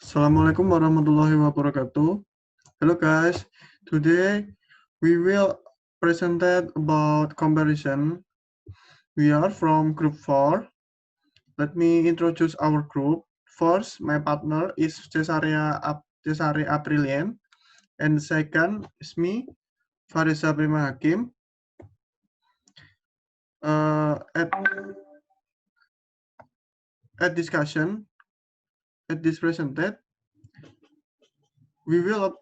Assalamualaikum warahmatullahi wabarakatuh. Hello guys, today we will present about comparison. We are from group 4. Let me introduce our group. First, my partner is Cesare Aprilian, and second is me, Farisa Prima Hakim. At discussion, at this presented, we will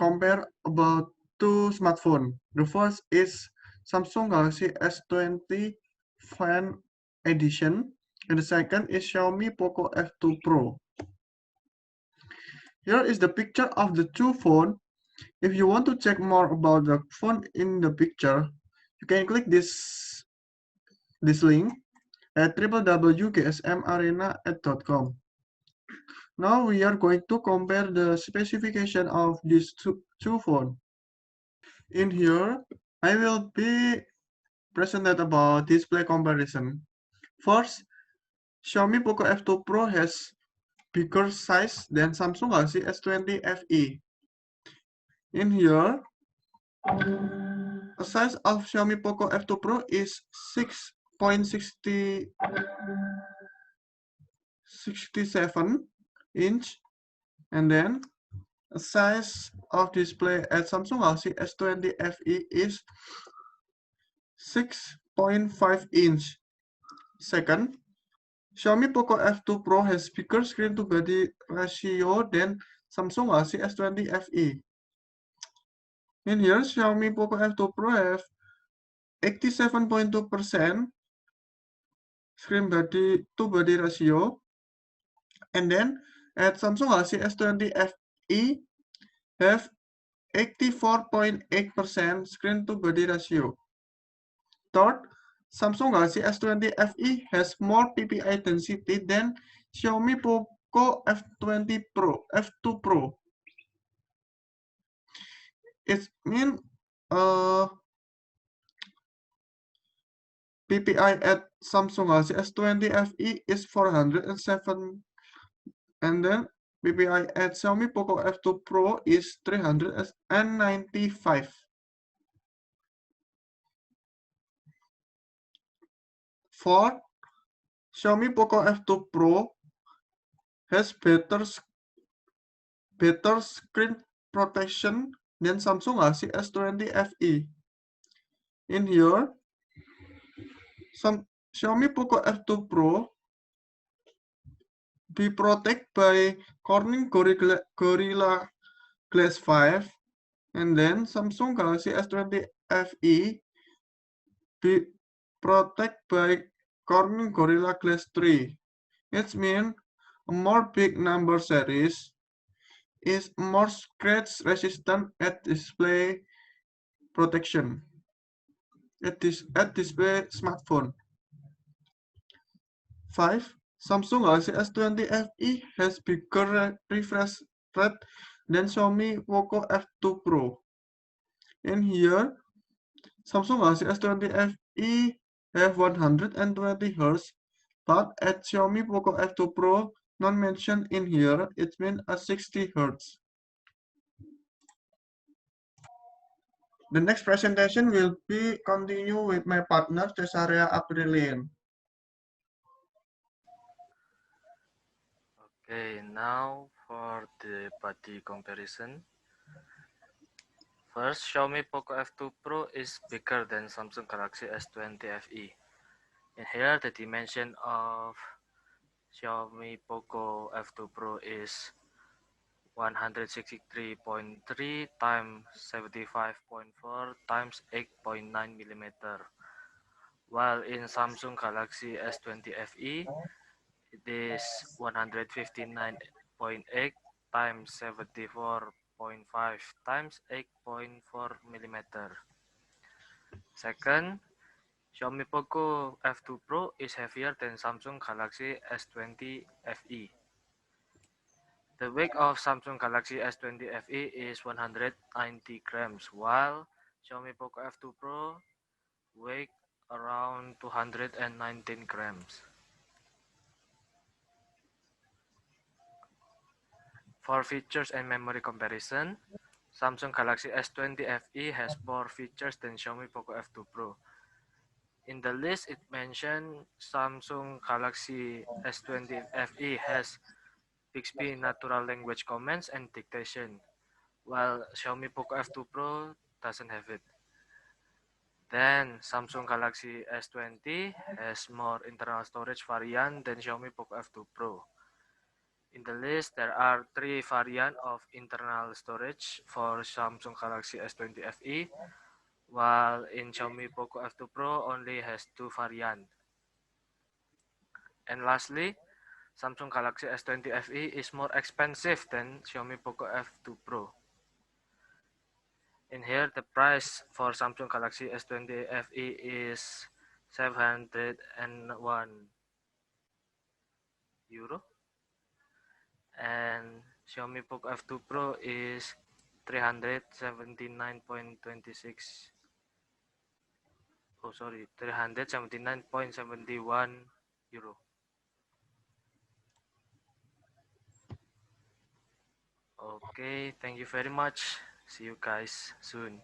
compare about two smartphones. The first is Samsung Galaxy S20 Fan Edition, and the second is Xiaomi Poco F2 Pro. Here is the picture of the two phones. If you want to check more about the phone in the picture, you can click this link at www.gsmarena.com. Now we are going to compare the specification of these two phones. In here, I will be presented about display comparison. First, Xiaomi Poco F2 Pro has bigger size than Samsung Galaxy S20 FE. In here, the size of Xiaomi Poco F2 Pro is 6.67 inch, and then the size of display at Samsung Galaxy S20 FE is 6.5 inch. Second, Xiaomi Poco F2 Pro has bigger screen-to-body ratio than Samsung Galaxy S20 FE. In here, Xiaomi Poco F2 Pro have 87.2% screen-to-body ratio, and then at Samsung Galaxy S20 FE have 84.8% screen-to-body ratio. Third, Samsung Galaxy S20 FE has more PPI density than Xiaomi Poco F2 Pro. It means PPI at Samsung Galaxy S20 FE is 407, and then PPI at Xiaomi Poco F2 Pro is 395. Fourth, Xiaomi Poco F2 Pro has better screen protection than Samsung Galaxy S20 FE. In here, Xiaomi Poco F2 Pro be protected by Corning Gorilla Glass 5, and then Samsung Galaxy S20 FE be protected by Corning Gorilla Glass 3. It means a more big number series is more scratch resistant at display protection at display smartphone. 5. Samsung Galaxy S20 FE has bigger refresh rate than Xiaomi Poco F2 Pro. In here, Samsung Galaxy S20 FE have 120 Hz, but at Xiaomi Poco F2 Pro, not mentioned in here, it means a 60 Hz. The next presentation will be continue with my partner Cesaria Aprilian. Okay, now for the body comparison. First, Xiaomi Poco F2 Pro is bigger than Samsung Galaxy S20 FE. In here, the dimension of Xiaomi Poco F2 Pro is 163.3 times 75.4 times 8.9 millimeter, while in Samsung Galaxy S20 FE, it is 159.8 times 74.5 times 8.4 millimeter. Second, Xiaomi Poco F2 Pro is heavier than Samsung Galaxy S20 FE. The weight of Samsung Galaxy S20 FE is 190 grams, while Xiaomi Poco F2 Pro weight around 219 grams. For features and memory comparison, Samsung Galaxy S20 FE has more features than Xiaomi Poco F2 Pro. In the list, it mentioned Samsung Galaxy S20 FE has Bixby natural language commands and dictation, while Xiaomi Poco F2 Pro doesn't have it. Then Samsung Galaxy S20 has more internal storage variant than Xiaomi Poco F2 Pro. In the list, there are 3 variants of internal storage for Samsung Galaxy S20 FE, while in Xiaomi Poco F2 Pro only has 2 variants. And lastly, Samsung Galaxy S20 FE is more expensive than Xiaomi Poco F2 Pro. In here, the price for Samsung Galaxy S20 FE is 701 euro, and Xiaomi Poco F2 Pro is 379.26. Oh, sorry, 379.71 euro. Okay, thank you very much. See you guys soon.